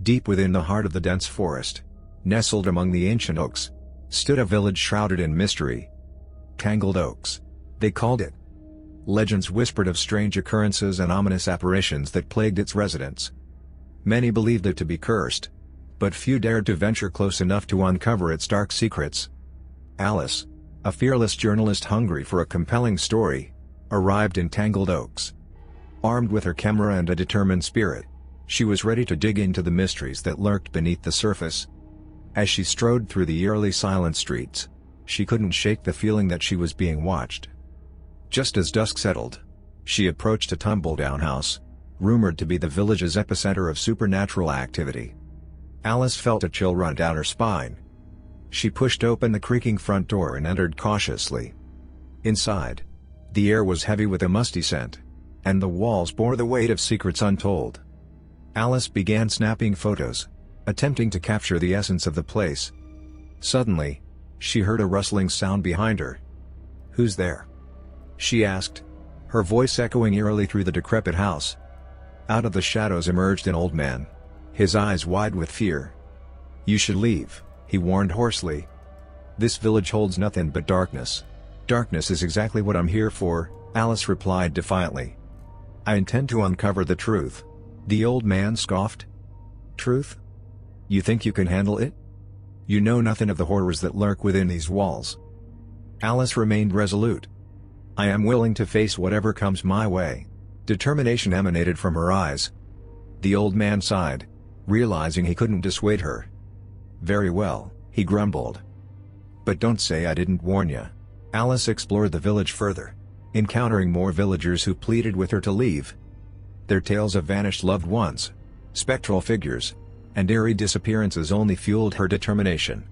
Deep within the heart of the dense forest, nestled among the ancient oaks, stood a village shrouded in mystery. Tangled Oaks, they called it. Legends whispered of strange occurrences and ominous apparitions that plagued its residents. Many believed it to be cursed, but few dared to venture close enough to uncover its dark secrets. Alice, a fearless journalist hungry for a compelling story, arrived in Tangled Oaks. Armed with her camera and a determined spirit, she was ready to dig into the mysteries that lurked beneath the surface. As she strode through the eerily silent streets, she couldn't shake the feeling that she was being watched. Just as dusk settled, she approached a tumble-down house, rumored to be the village's epicenter of supernatural activity. Alice felt a chill run down her spine. She pushed open the creaking front door and entered cautiously. Inside, the air was heavy with a musty scent, and the walls bore the weight of secrets untold. Alice began snapping photos, attempting to capture the essence of the place. Suddenly, she heard a rustling sound behind her. "Who's there?" she asked, her voice echoing eerily through the decrepit house. Out of the shadows emerged an old man, his eyes wide with fear. "You should leave," he warned hoarsely. "This village holds nothing but darkness." "Darkness is exactly what I'm here for," Alice replied defiantly. "I intend to uncover the truth." The old man scoffed. "Truth? You think you can handle it? You know nothing of the horrors that lurk within these walls." Alice remained resolute. "I am willing to face whatever comes my way." Determination emanated from her eyes. The old man sighed, realizing he couldn't dissuade her. "Very well," he grumbled. "But don't say I didn't warn you." Alice explored the village further, encountering more villagers who pleaded with her to leave. Their tales of vanished loved ones, spectral figures, and eerie disappearances only fueled her determination.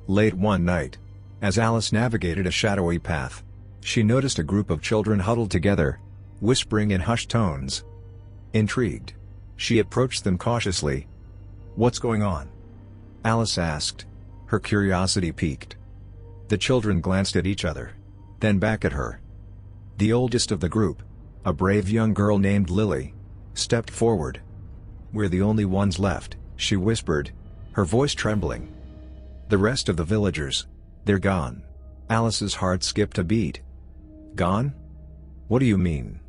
Late one night, as Alice navigated a shadowy path, she noticed a group of children huddled together, whispering in hushed tones. Intrigued, she approached them cautiously. "What's going on?" Alice asked, her curiosity piqued. The children glanced at each other, then back at her. The oldest of the group, a brave young girl named Lily, stepped forward. "We're the only ones left," she whispered, her voice trembling. "The rest of the villagers, they're gone." Alice's heart skipped a beat. "Gone? What do you mean?"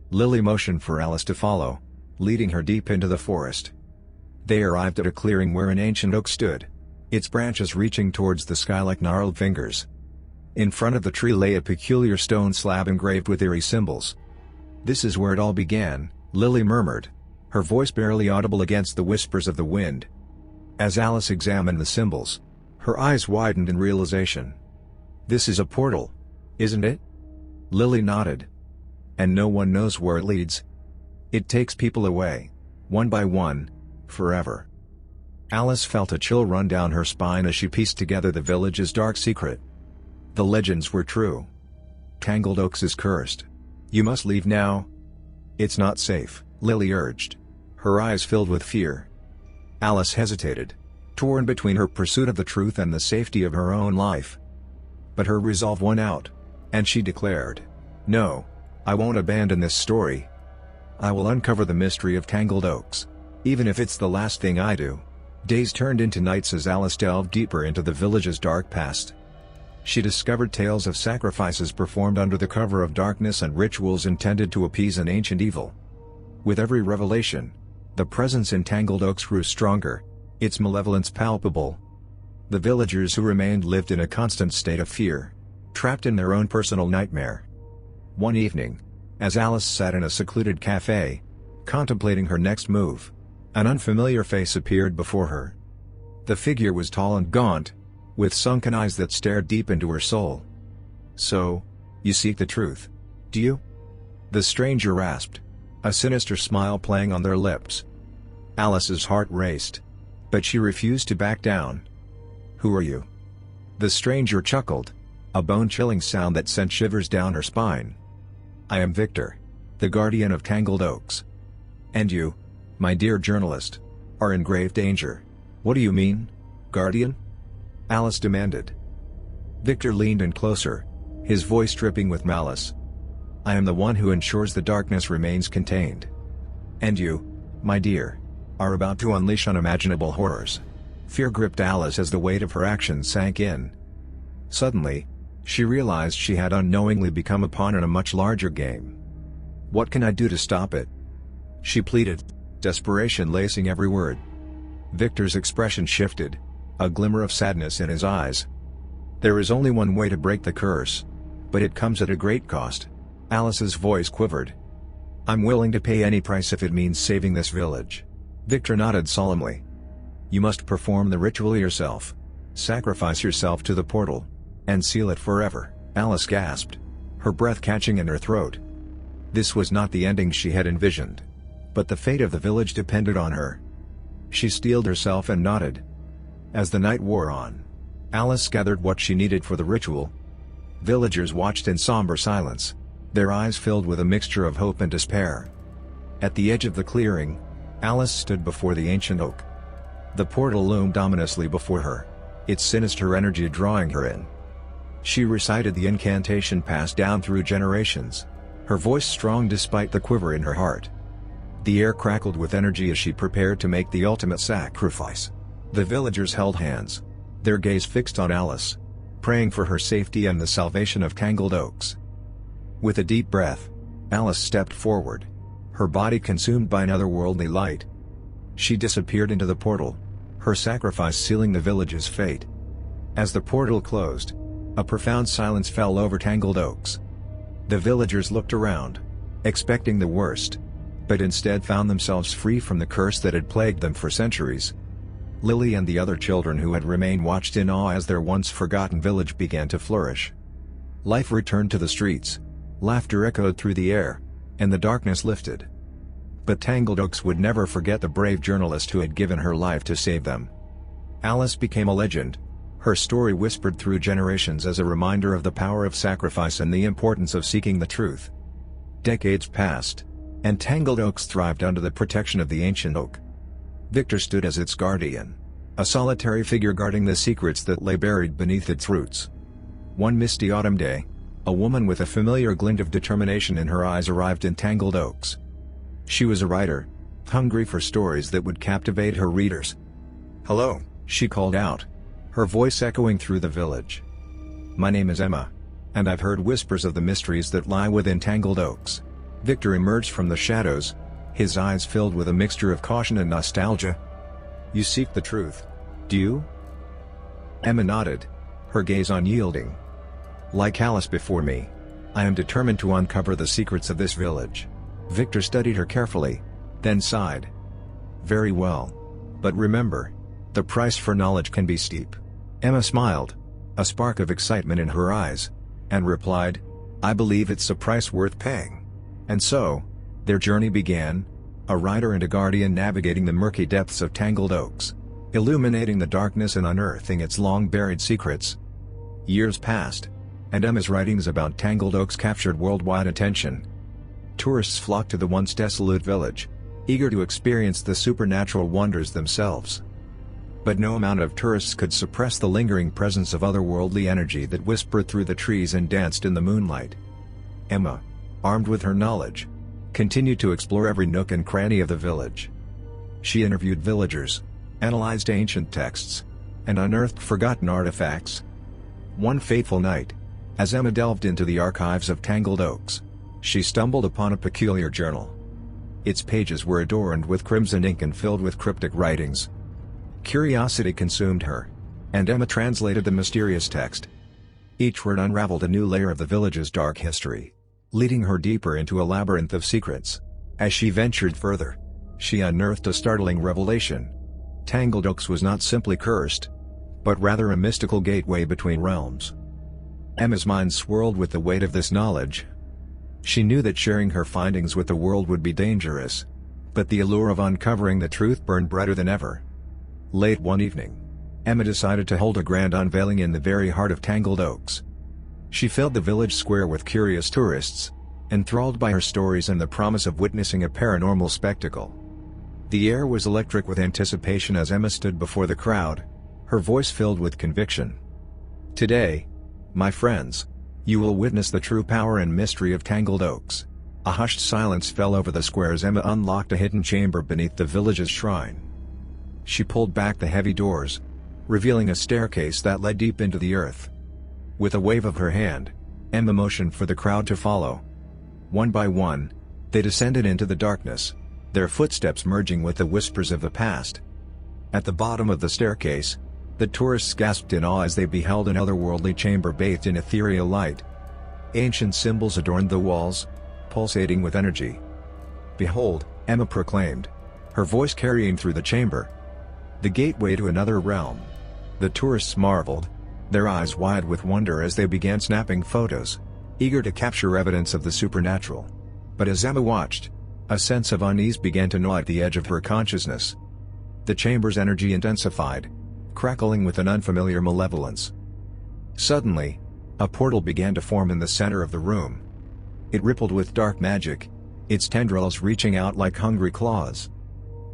Lily motioned for Alice to follow, leading her deep into the forest. They arrived at a clearing where an ancient oak stood, its branches reaching towards the sky like gnarled fingers. In front of the tree lay a peculiar stone slab engraved with eerie symbols. "This is where it all began," Lily murmured, her voice barely audible against the whispers of the wind. As Alice examined the symbols, her eyes widened in realization. "This is a portal, isn't it?" Lily nodded. "And no one knows where it leads. It takes people away, one by one, forever." Alice felt a chill run down her spine as she pieced together the village's dark secret. The legends were true. Tangled Oaks is cursed. "You must leave now." "It's not safe," Lily urged, her eyes filled with fear. Alice hesitated, torn between her pursuit of the truth and the safety of her own life. But her resolve won out, and she declared, "No, I won't abandon this story. I will uncover the mystery of Tangled Oaks, even if it's the last thing I do." Days turned into nights as Alice delved deeper into the village's dark past. She discovered tales of sacrifices performed under the cover of darkness and rituals intended to appease an ancient evil. With every revelation, the presence in Tangled Oaks grew stronger, its malevolence palpable. The villagers who remained lived in a constant state of fear, trapped in their own personal nightmare. One evening, as Alice sat in a secluded cafe, contemplating her next move, an unfamiliar face appeared before her. The figure was tall and gaunt, with sunken eyes that stared deep into her soul. "So, you seek the truth, do you?" the stranger rasped, a sinister smile playing on their lips. Alice's heart raced, but she refused to back down. "Who are you?" The stranger chuckled, a bone-chilling sound that sent shivers down her spine. "I am Victor, the guardian of Tangled Oaks. And you, my dear journalist, are in grave danger." "What do you mean, guardian?" Alice demanded. Victor leaned in closer, his voice dripping with malice. "I am the one who ensures the darkness remains contained. And you, my dear, are about to unleash unimaginable horrors. Fear gripped Alice as the weight of her actions sank in. Suddenly, she realized she had unknowingly become a pawn in a much larger game. "What can I do to stop it?" she pleaded, desperation lacing every word. Victor's expression shifted, a glimmer of sadness in his eyes. "There is only one way to break the curse. But it comes at a great cost." Alice's voice quivered. "I'm willing to pay any price if it means saving this village." Victor nodded solemnly. "You must perform the ritual yourself. Sacrifice yourself to the portal. And seal it forever." Alice gasped, her breath catching in her throat. This was not the ending she had envisioned. But the fate of the village depended on her. She steeled herself and nodded. As the night wore on, Alice gathered what she needed for the ritual. Villagers watched in somber silence, their eyes filled with a mixture of hope and despair. At the edge of the clearing, Alice stood before the ancient oak. The portal loomed ominously before her, its sinister energy drawing her in. She recited the incantation passed down through generations, her voice strong despite the quiver in her heart. The air crackled with energy as she prepared to make the ultimate sacrifice. The villagers held hands, their gaze fixed on Alice, praying for her safety and the salvation of Tangled Oaks. With a deep breath, Alice stepped forward, her body consumed by an otherworldly light. She disappeared into the portal, her sacrifice sealing the village's fate. As the portal closed, a profound silence fell over Tangled Oaks. The villagers looked around, expecting the worst, but instead found themselves free from the curse that had plagued them for centuries. Lily and the other children who had remained watched in awe as their once-forgotten village began to flourish. Life returned to the streets, laughter echoed through the air, and the darkness lifted. But Tangled Oaks would never forget the brave journalist who had given her life to save them. Alice became a legend, her story whispered through generations as a reminder of the power of sacrifice and the importance of seeking the truth. Decades passed, and Tangled Oaks thrived under the protection of the ancient oak. Victor stood as its guardian, a solitary figure guarding the secrets that lay buried beneath its roots. One misty autumn day, a woman with a familiar glint of determination in her eyes arrived in Tangled Oaks. She was a writer, hungry for stories that would captivate her readers. "Hello," she called out, her voice echoing through the village. "My name is Emma, and I've heard whispers of the mysteries that lie within Tangled Oaks." Victor emerged from the shadows, his eyes filled with a mixture of caution and nostalgia. "You seek the truth, do you?" Emma nodded, her gaze unyielding. "Like Alice before me, I am determined to uncover the secrets of this village." Victor studied her carefully, then sighed. "Very well. But remember, the price for knowledge can be steep." Emma smiled, a spark of excitement in her eyes, and replied, "I believe it's a price worth paying." And so, their journey began, a writer and a guardian navigating the murky depths of Tangled Oaks, illuminating the darkness and unearthing its long-buried secrets. Years passed, and Emma's writings about Tangled Oaks captured worldwide attention. Tourists flocked to the once desolate village, eager to experience the supernatural wonders themselves. But no amount of tourists could suppress the lingering presence of otherworldly energy that whispered through the trees and danced in the moonlight. Emma, armed with her knowledge, continued to explore every nook and cranny of the village. She interviewed villagers, analyzed ancient texts, and unearthed forgotten artifacts. One fateful night, as Emma delved into the archives of Tangled Oaks, she stumbled upon a peculiar journal. Its pages were adorned with crimson ink and filled with cryptic writings. Curiosity consumed her, and Emma translated the mysterious text. Each word unraveled a new layer of the village's dark history, leading her deeper into a labyrinth of secrets. As she ventured further, she unearthed a startling revelation. Tangled Oaks was not simply cursed, but rather a mystical gateway between realms. Emma's mind swirled with the weight of this knowledge. She knew that sharing her findings with the world would be dangerous, but the allure of uncovering the truth burned brighter than ever. Late one evening, Emma decided to hold a grand unveiling in the very heart of Tangled Oaks. She filled the village square with curious tourists, enthralled by her stories and the promise of witnessing a paranormal spectacle. The air was electric with anticipation as Emma stood before the crowd, her voice filled with conviction. "Today, my friends, you will witness the true power and mystery of Tangled Oaks. A hushed silence fell over the square as Emma unlocked a hidden chamber beneath the village's shrine. She pulled back the heavy doors, revealing a staircase that led deep into the earth. With a wave of her hand, Emma motioned for the crowd to follow. One by one, they descended into the darkness, their footsteps merging with the whispers of the past. At the bottom of the staircase, the tourists gasped in awe as they beheld an otherworldly chamber bathed in ethereal light. Ancient symbols adorned the walls, pulsating with energy. "Behold," Emma proclaimed, her voice carrying through the chamber. "The gateway to another realm." The tourists marveled, their eyes wide with wonder as they began snapping photos, eager to capture evidence of the supernatural. But as Emma watched, a sense of unease began to gnaw at the edge of her consciousness. The chamber's energy intensified, crackling with an unfamiliar malevolence. Suddenly, a portal began to form in the center of the room. It rippled with dark magic, its tendrils reaching out like hungry claws.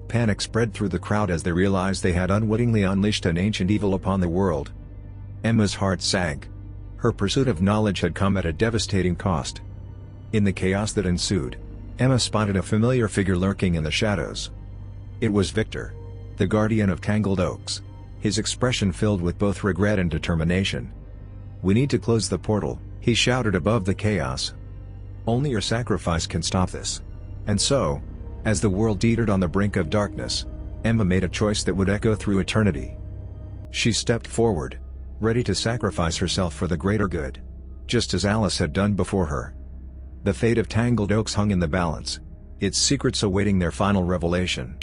Panic spread through the crowd as they realized they had unwittingly unleashed an ancient evil upon the world. Emma's heart sank. Her pursuit of knowledge had come at a devastating cost. In the chaos that ensued, Emma spotted a familiar figure lurking in the shadows. It was Victor, the guardian of Tangled Oaks, his expression filled with both regret and determination. "We need to close the portal," he shouted above the chaos. "Only your sacrifice can stop this." And so, as the world teetered on the brink of darkness, Emma made a choice that would echo through eternity. She stepped forward, ready to sacrifice herself for the greater good, just as Alice had done before her. The fate of Tangled Oaks hung in the balance, its secrets awaiting their final revelation.